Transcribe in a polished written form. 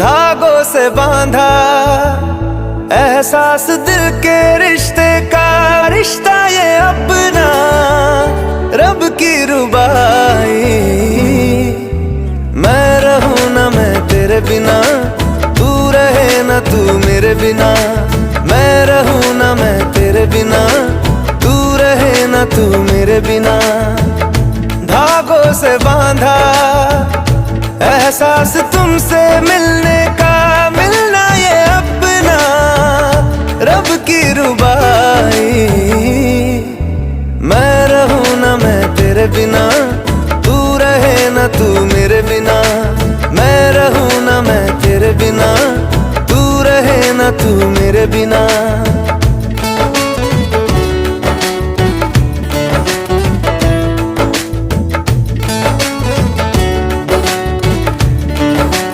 धागों से बांधा एहसास दिल के रिश्ते का, रिश्ता ये अपना रब की रुबाई। मैं रहूं ना मैं तेरे बिना, तू रहे ना तू मेरे बिना। मैं रहूं ना मैं तेरे बिना, तू रहे ना तू मेरे बिना। धागों से बांधा एहसास तुमसे मिलने का, मिलना ये अपना रब की रुबाई। मैं रहूं ना मैं तेरे बिना, तू रहे ना तू मेरे बिना। मैं रहूं ना मैं तेरे बिना, तू रहे ना तू मेरे बिना।